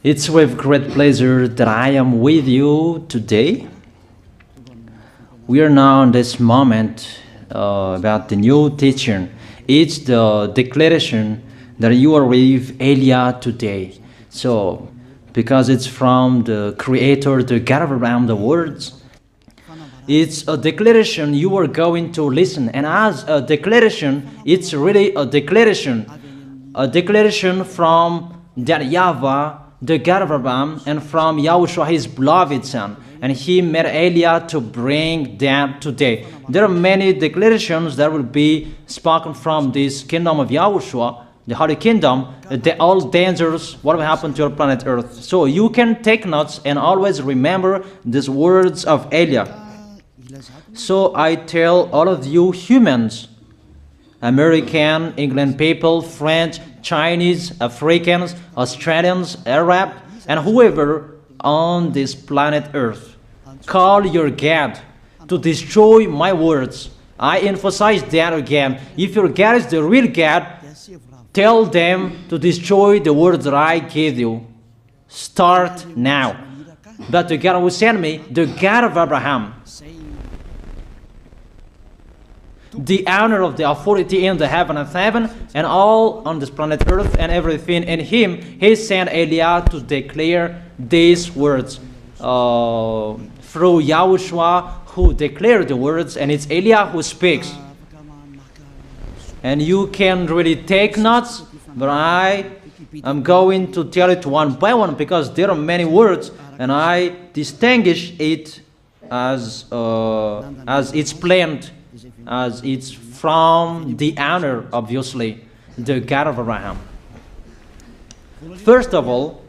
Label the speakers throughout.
Speaker 1: It's with great pleasure that I am with you today. We are now in this moment about the new teaching. It's the declaration that you are with Elia today. So, because it's from the Creator, the God of around the words, it's a declaration you are going to listen. And as a declaration, it's really a declaration from that YAHVAH, the God of Abraham, and from YAHOSHUAH, his beloved son. And he made Elia to bring them today. There are many declarations that will be spoken from this kingdom of YAHOSHUAH, the Holy Kingdom, all dangers, what will happen to your planet Earth. So you can take notes and always remember these words of Elia. So I tell all of you humans, American, England people, French, Chinese, Africans, Australians, Arab, and whoever on this planet Earth, call your God to destroy my words. I emphasize that again. If your God is the real God, tell them to destroy the words that I gave you. Start now. But the God who sent me, the God of Abraham, the honor of the authority in the heaven and heaven, and all on this planet Earth and everything in him, he sent Elia to declare these words through YAHOSHUAH, who declared the words, and it's Elia who speaks. And you can really take notes, but I am going to tell it one by one because there are many words, and I distinguish it as it's planned, as it's from the honor, obviously, the God of Abraham. First of all,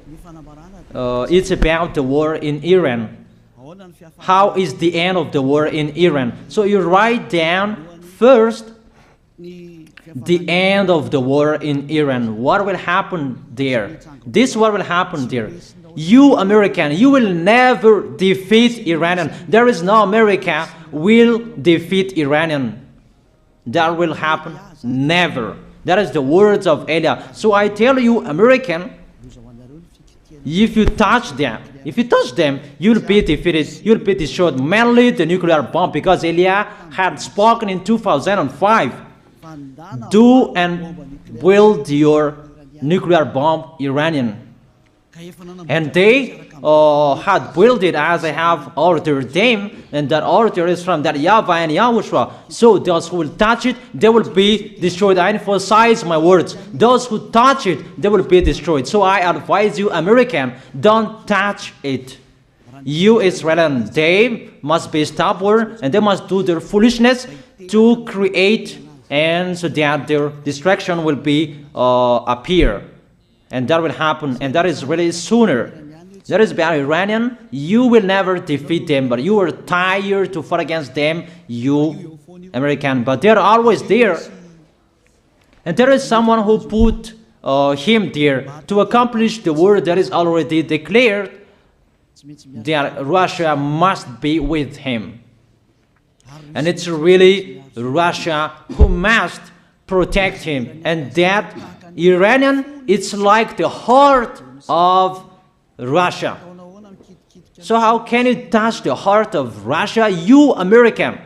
Speaker 1: it's about the war in Iran. How is the end of the war in Iran? So you write down first the end of the war in Iran. What will happen there? This what will happen there. You American, you will never defeat Iranian. There is no America will defeat Iranian. That will happen never. That is the words of Elia. So I tell you, American, if you touch them, you'll be defeated, you'll be destroyed. Mainly the nuclear bomb, because Elia had spoken in 2005. Do and build your nuclear bomb, Iranian. And they had built it as I have ordered them, and that order is from that YAHVAH and YAHOSHUAH. So those who will touch it, they will be destroyed. I emphasize my words. Those who touch it, they will be destroyed. So I advise you, American, don't touch it. You Israelis, they must be stubborn, and they must do their foolishness to create, and so that their destruction will be appear. And that will happen, and that is really sooner. That is about Iranian. You will never defeat them, but you are tired to fight against them, you American. But they're always there. And there is someone who put him there to accomplish the word that is already declared, that Russia must be with him. And it's really Russia who must protect him. And that Iranian, it's like the heart of Russia. So how can you touch the heart of Russia? You American,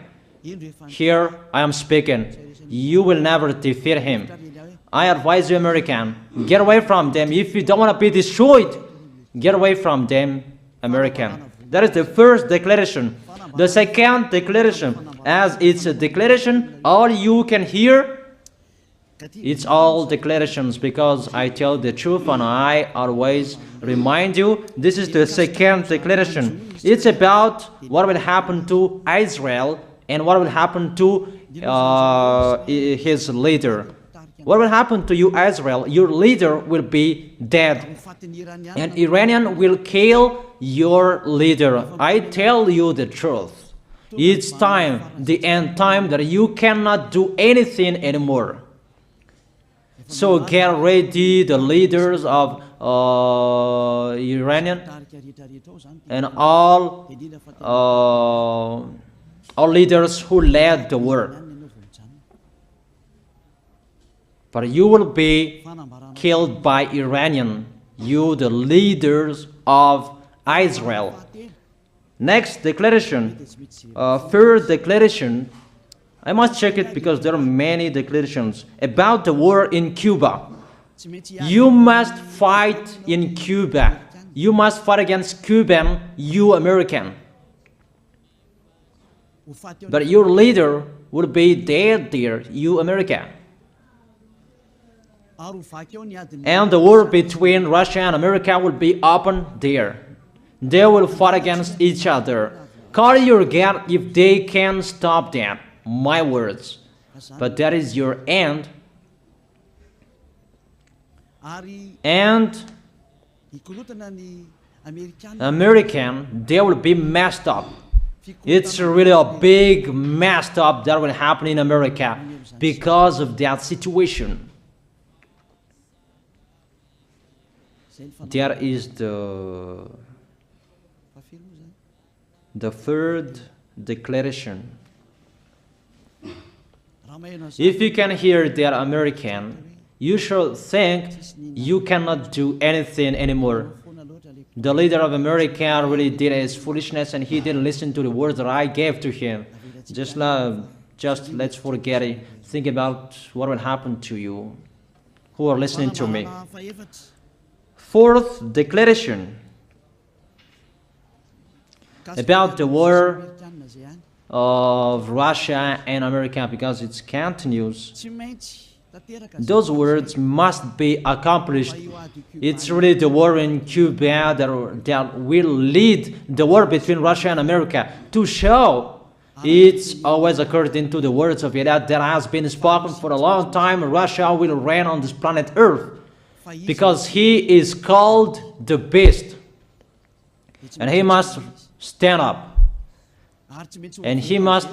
Speaker 1: here I am speaking, you will never defeat him. I advise you, American, get away from them. If you don't want to be destroyed, get away from them, American. That is the first declaration. The second declaration, as it's a declaration, all you can hear, it's all declarations, because I tell the truth and I always remind you, this is the second declaration. It's about what will happen to Israel and what will happen to his leader. What will happen to you, Israel? Your leader will be dead, and Iranian will kill your leader. I tell you the truth. It's time, the end time, that you cannot do anything anymore. So get ready, the leaders of Iranian and all leaders who led the war. But you will be killed by Iranian. you the leaders of Israel. Next declaration, third declaration, I must check it because there are many declarations about the war in Cuba. You must fight in Cuba. You must fight against Cuban, you American. But your leader will be dead there, you America. And the war between Russia and America will be open there. They will fight against each other. Call your God if they can stop that. My words. But that is your end. And American, they will be messed up. It's really a big messed up that will happen in America because of that situation. That is the third declaration. If you can hear that American, you should think you cannot do anything anymore. The leader of America really did his foolishness and he didn't listen to the words that I gave to him. Just let's forget it. Think about what will happen to you who are listening to me. Fourth declaration about the war of Russia and America, because it continues. Those words must be accomplished. It's really the war in Cuba that will lead the war between Russia and America to show it's always according to the words of YAH that has been spoken for a long time. Russia will reign on this planet Earth because he is called the beast and he must stand up and he must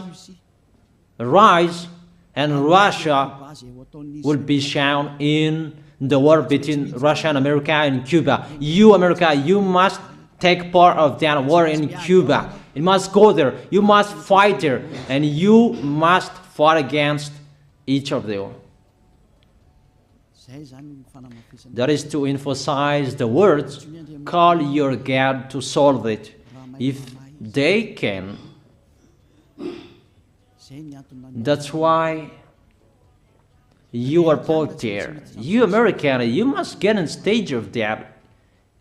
Speaker 1: rise, and Russia will be shown in the war between Russia and America and Cuba. You, America, you must take part of that war in Cuba. You must go there. You must fight there. And you must fight against each of them. That is to emphasize the words, call your God to solve it. If they can, that's why you are put there. You American, you must get in stage of that.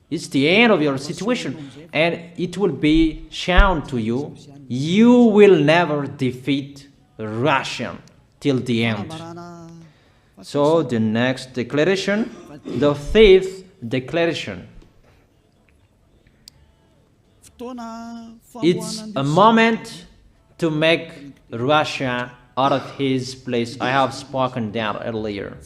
Speaker 1: It's the end of your situation and it will be shown to you. You will never defeat Russia till the end. So the next declaration, the fifth declaration. It's a moment to make Russia out of his place. I have spoken that earlier.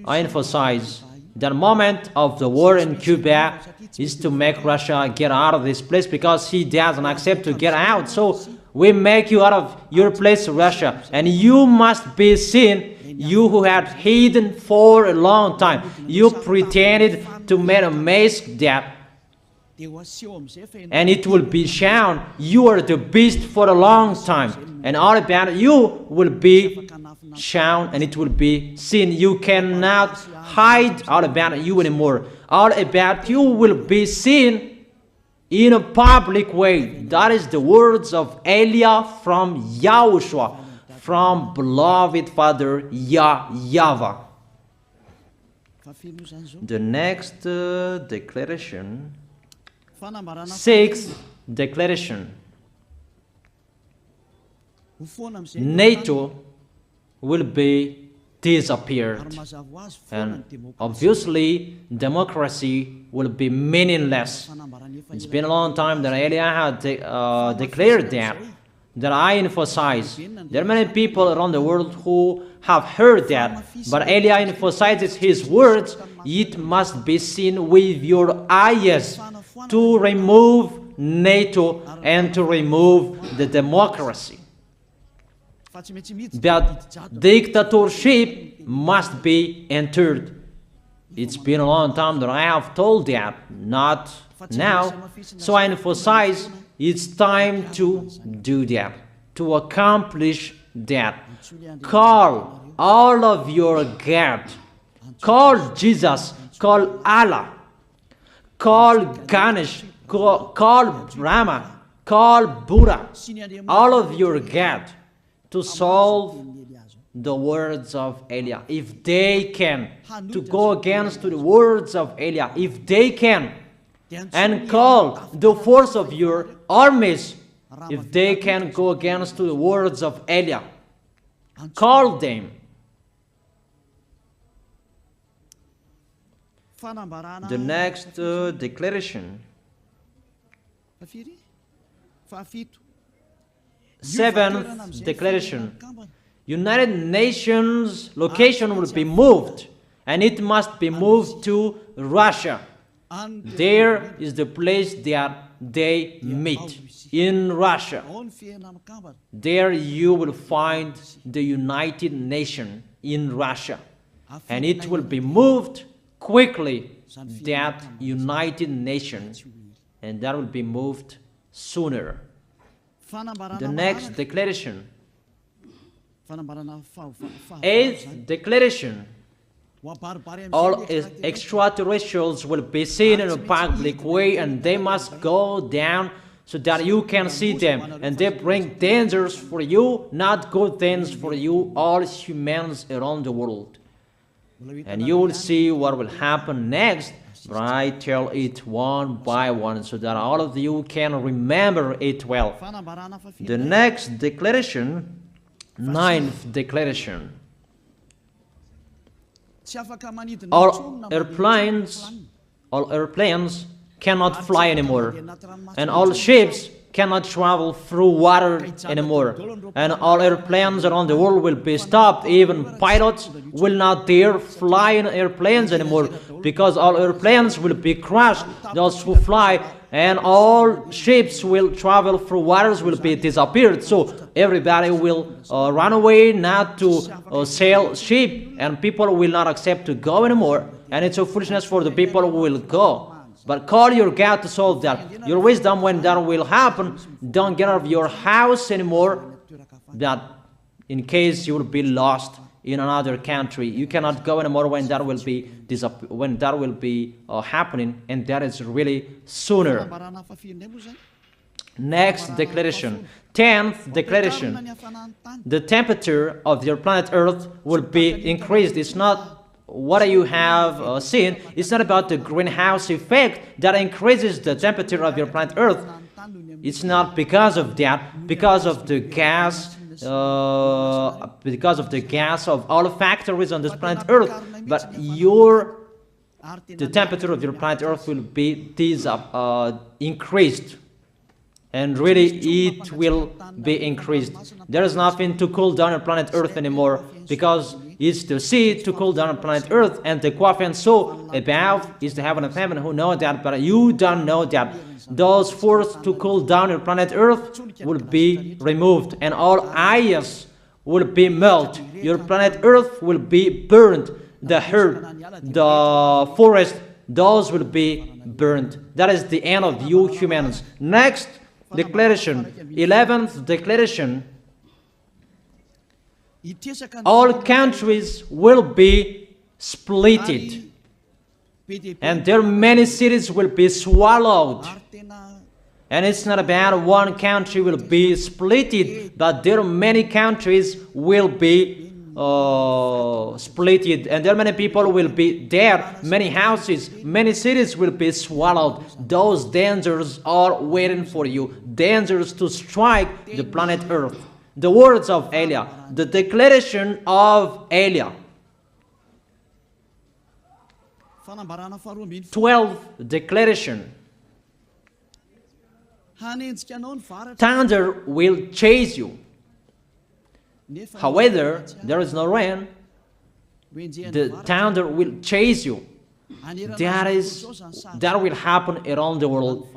Speaker 1: I emphasize the moment of the war in Cuba is to make Russia get out of this place because he doesn't accept to get out. So we make you out of your place, Russia, and you must be seen, you who had hidden for a long time. You pretended to make a mask that, and it will be shown you are the beast for a long time, and all about you will be shown and it will be seen. You cannot hide all about you anymore. All about you will be seen in a public way. That is the words of Elia from YAHOSHUAH, from beloved Father YAHVAH. The next declaration, sixth declaration. NATO will be disappeared, and obviously democracy will be meaningless. It's been a long time that Elia had declared that I emphasize. There are many people around the world who have heard that, but Elia emphasizes his words. It must be seen with your eyes to remove NATO and to remove the democracy. That dictatorship must be entered. It's been a long time that I have told that, not now. So I emphasize it's time to do that, to accomplish that. Call all of your God. Call Jesus. Call Allah. call Ganesh, call Rama, call Buddha, all of your God, to solve the words of Eliah. If they can, to go against the words of Eliah, if they can, and call the force of your armies, if they can go against the words of Eliah, call them. The next declaration, seventh declaration, United Nations location will be moved, and it must be moved to Russia. There is the place that they meet, in Russia. There you will find the United Nations in Russia, and it will be moved quickly, that United Nations, and that will be moved sooner. The next declaration, eighth declaration, all extraterrestrials will be seen in a public way, and they must go down so that you can see them, and they bring dangers for you, not good things for you, all humans around the world. And you will see what will happen next, but I tell it one by one so that all of you can remember it well. The next declaration, ninth declaration, all airplanes cannot fly anymore, and all ships cannot travel through water anymore, and all airplanes around the world will be stopped. Even pilots will not dare fly in airplanes anymore, because all airplanes will be crushed, those who fly, and all ships will travel through waters will be disappeared. So everybody will run away not to sail ship, and people will not accept to go anymore, and it's a foolishness for the people who will go. But call your God to solve that. Your wisdom when that will happen. Don't get out of your house anymore, that in case you will be lost in another country. You cannot go anymore when that will be happening, and that is really sooner. Next declaration, 10th declaration, the temperature of your planet Earth will be increased. It's not what you have seen. It's not about the greenhouse effect that increases the temperature of your planet Earth. It's not because of that, because of the gas, of all factories on this planet Earth. But the temperature of your planet Earth will be increased, and really it will be increased. There is nothing to cool down your planet Earth anymore, because it's the sea to cool down planet Earth, and the Quaf and so above is the heaven of heaven, who know that, but you don't know that. Those forces to cool down your planet Earth will be removed, and all ice will be melted. Your planet Earth will be burned. The earth, the forest, those will be burned. That is the end of you humans. Next declaration, 11th declaration, all countries will be splitted, and their many cities will be swallowed. And it's not about one country will be splitted, but there are many countries will be splitted, and there are many people will be dead, many houses, many cities will be swallowed. Those dangers are waiting for you, dangers to strike the planet Earth. The words of Eliah, the declaration of Eliah. 12th declaration. Thunder will chase you. However, there is no rain. The thunder will chase you. That will happen around the world.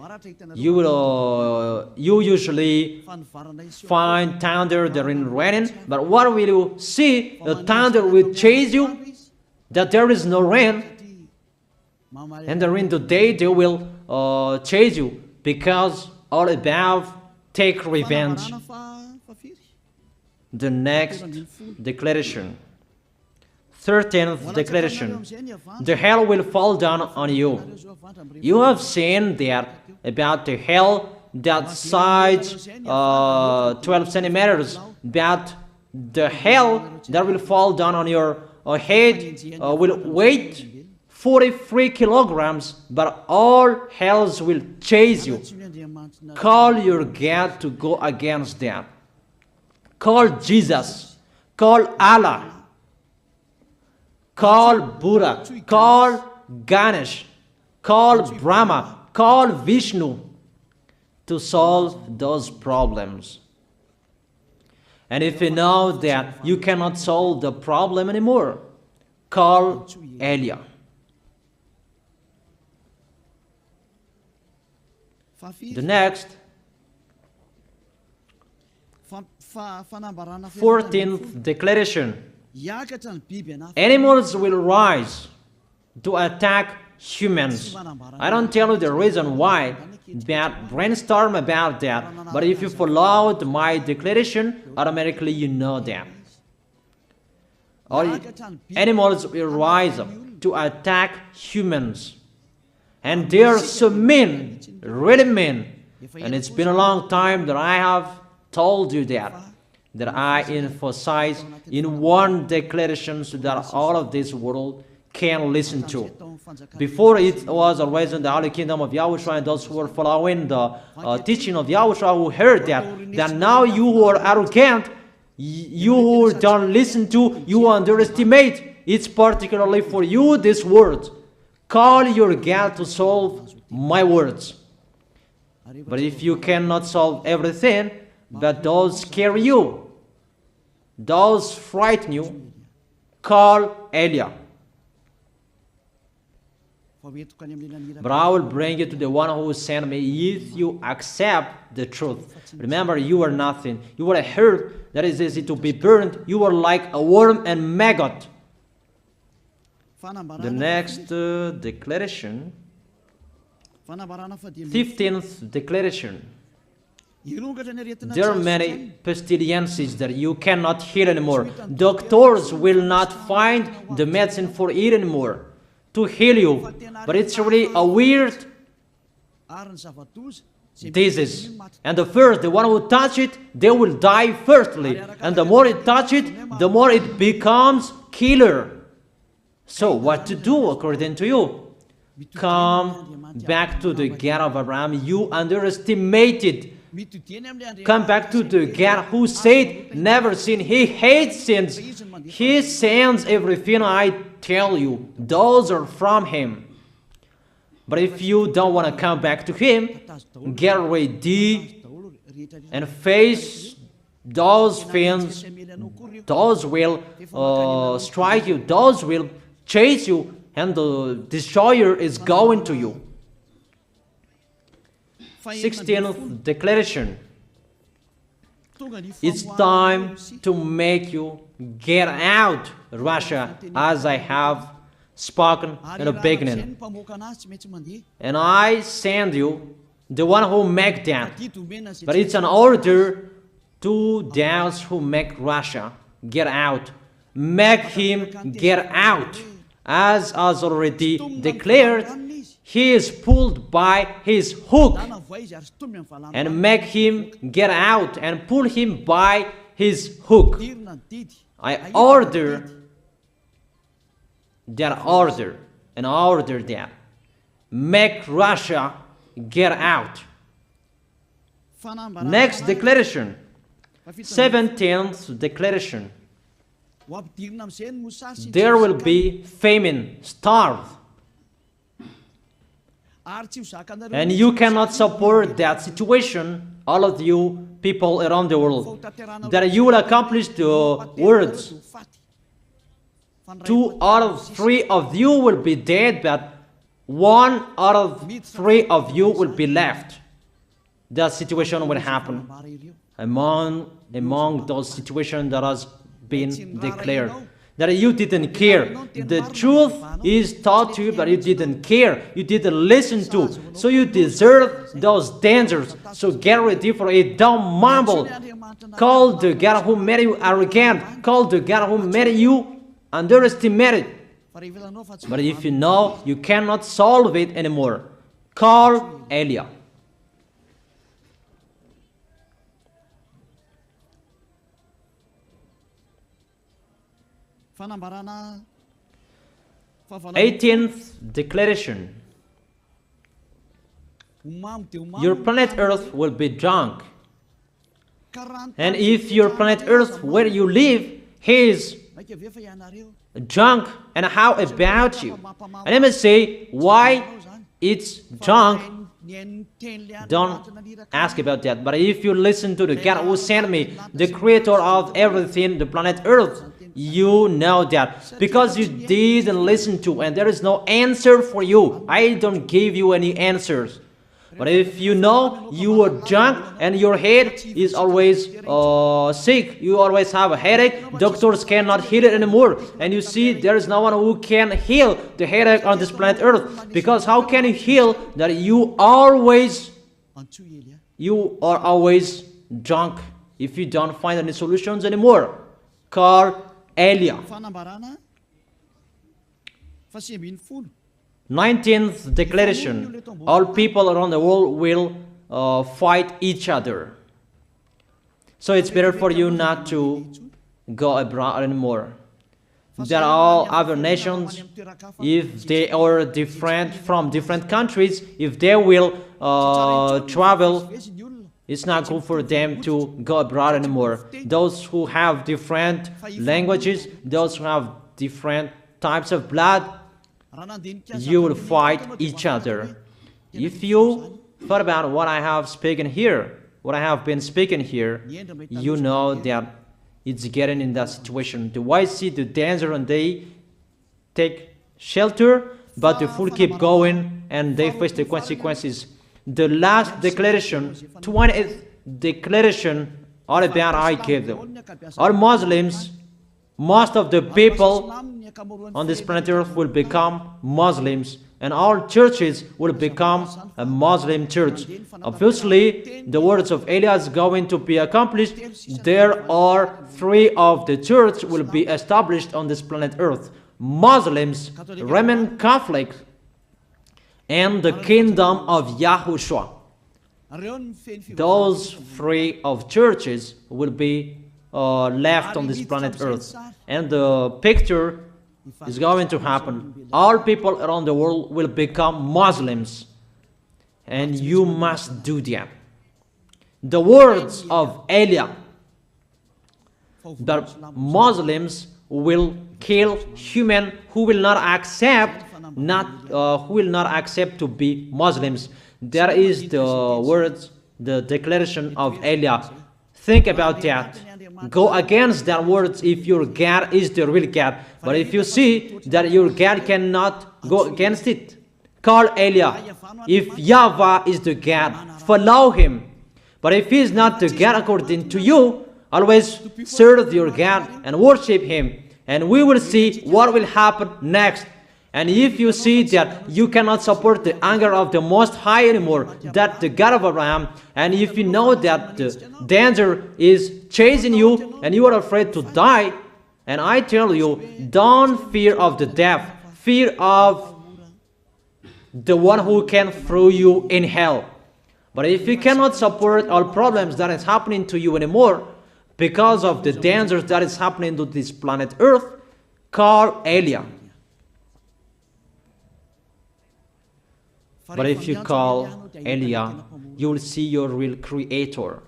Speaker 1: You usually find thunder during raining, but what will you see? The thunder will chase you, that there is no rain, and during the day they will chase you, because all above take revenge. The next declaration, 13th declaration. The hell will fall down on you. You have seen that about the hell that size 12 centimeters, but the hell that will fall down on your head will weigh 43 kilograms, but all hells will chase you. Call your God to go against that. Call Jesus. Call Allah. Call Buddha. Call Ganesh. Call Brahma. Call Vishnu to solve those problems. And if you know that you cannot solve the problem anymore, call YAH. The next, 14th declaration. Animals will rise to attack humans. I don't tell you the reason why, but brainstorm about that. But if you followed my declaration, automatically you know that. All animals will rise up to attack humans. And they are so mean, really mean. And it's been a long time that I have told you that I emphasize in one declaration so that all of this world can listen to. Before it was always in the Holy Kingdom of YAHOSHUAH, and those who were following the teaching of YAHOSHUAH who heard that now you who are arrogant, you who don't listen to, you underestimate. It's particularly for you, this word. Call your God to solve my words. But if you cannot solve everything, but those scare you, those frighten you, call YAH. But I will bring you to the one who sent me if you accept the truth. Remember, you are nothing. You are a herb that is easy to be burned. You are like a worm and maggot. The next declaration, 15th declaration. There are many pestilences that you cannot heal anymore. Doctors will not find the medicine for it anymore to heal you. But it's really a weird disease. And the one who touch it, they will die firstly. And the more it touch it, the more it becomes killer. So what to do according to you? Come back to the God of Abraham. You underestimated. Come back to the God who said, never sin. He hates sins. He sends everything I tell you. Those are from Him. But if you don't want to come back to Him, get ready and face those things. Those will strike you. Those will chase you. And the destroyer is going to you. 16th declaration. It's time to make you get out, Russia, as I have spoken in the beginning. And I send you the one who make that. But it's an order to those who make Russia get out. Make him get out. As already declared, he is pulled by his hook, and make him get out and pull him by his hook. I order that. Make Russia get out. Next declaration, 17th declaration. There will be famine, starve. And you cannot support that situation, all of you people around the world, that you will accomplish the words. 2 out of 3 of you will be dead, but 1 out of 3 of you will be left. That situation will happen among those situations that has been declared. That you didn't care. The truth is taught to you, but you didn't care. You didn't listen to. So you deserve those dangers. So get ready for it. Don't mumble. Call the God who made you arrogant. Call the God who made you underestimate it. But if you know you cannot solve it anymore, call Eliah. Eighteenth declaration. Your planet Earth will be drunk. And if your planet Earth where you live is drunk, and how about you? And let me say why it's drunk. Don't ask about that. But if you listen to the God who sent me, the creator of everything, the planet Earth, you know that. Because you didn't listen to, and there is no answer for you. I don't give you any answers. But if you know you are drunk and your head is always sick, you always have a headache, doctors cannot heal it anymore. And you see there is no one who can heal the headache on this planet Earth. Because how can you heal that you are always drunk if you don't find any solutions anymore? Call Eliah. 19th declaration. All people around the world will fight each other. So it's better for you not to go abroad anymore. There are all other nations, if they are different from different countries, if they will travel, it's not good for them to go abroad anymore. Those who have different languages, those who have different types of blood, you will fight each other. If you thought about what I have spoken here, what I have been speaking here, you know that it's getting in that situation. The wise see the danger and they take shelter, but the fool keep going and they face the consequences. The last declaration, 20th declaration, all about I gave them. All Muslims, most of the people on this planet Earth will become Muslims, and all churches will become a Muslim church. Obviously, the words of Eliah is going to be accomplished. There are 3 of the church will be established on this planet Earth: Muslims, Roman Catholics, and the kingdom of YAHOSHUAH. Those 3 of churches will be left on this planet Earth, and the picture is going to happen. All people around the world will become Muslims, and you must do that. The words of Eliah, that Muslims will kill human who will not accept to be Muslims. That is the words, the declaration of Eliah. Think about that. Go against that words if your God is the real God. But if you see that your God cannot go against it, call Eliah. If YAHVAH is the God, follow him. But if he is not the God according to you, always serve your God and worship him. And we will see what will happen next. And if you see that you cannot support the anger of the Most High anymore, that the God of Abraham, and if you know that the danger is chasing you and you are afraid to die, and I tell you, don't fear of the death, fear of the one who can throw you in hell. But if you cannot support all problems that is happening to you anymore, because of the dangers that is happening to this planet Earth, call Eliah. But if you call Eliah, you will see your real creator,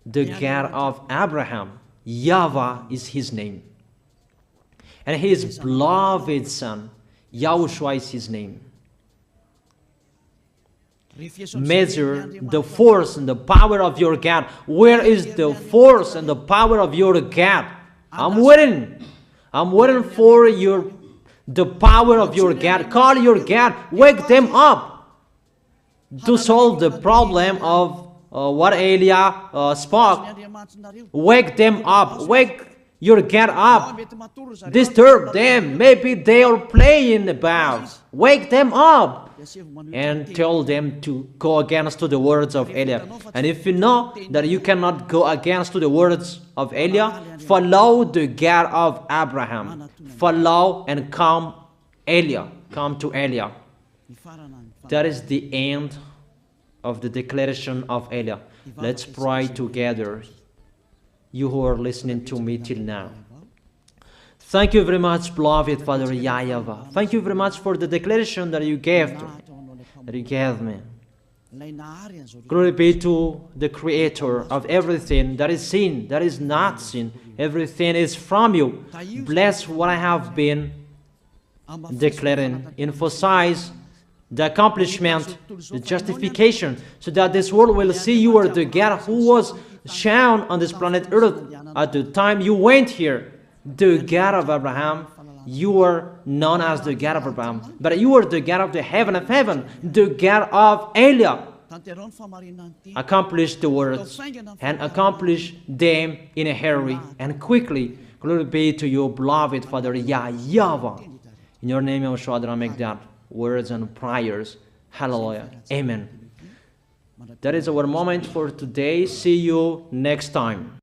Speaker 1: the God of Abraham. YAHVAH is his name. And his beloved son, YAHOSHUAH is his name. Measure the force and the power of your God. Where is the force and the power of your God? I'm waiting. I'm waiting for the power of your God. Call your God. Wake them up to solve the problem of what Eliah spoke. Wake them up. Wake your God up. Disturb them. Maybe they are playing about. Wake them up. and tell them to go against to the words of Eliah. And if you know that you cannot go against to the words of Eliah, follow the God of Abraham. Follow and come to Eliah. That is the end of the declaration of Eliah. Let's pray together, you who are listening to me till now. Thank you very much, beloved Father YAHVAH. Thank you very much for the declaration that you gave to me, that you gave me. Glory be to the Creator of everything that is seen, that is not seen. Everything is from you. Bless what I have been declaring. Emphasize the accomplishment, the justification, so that this world will see you are the God who was shown on this planet Earth at the time you went here. The God of Abraham, you are known as the God of Abraham, but you are the God of the heaven of heaven, the God of Eliah. Accomplish the words and accomplish them in a hurry and quickly. Glory be to you, beloved Father YAHVAH. In your name, YAHOSHUAH, that I make that words and prayers. Hallelujah. Amen. That is our moment for today. See you next time.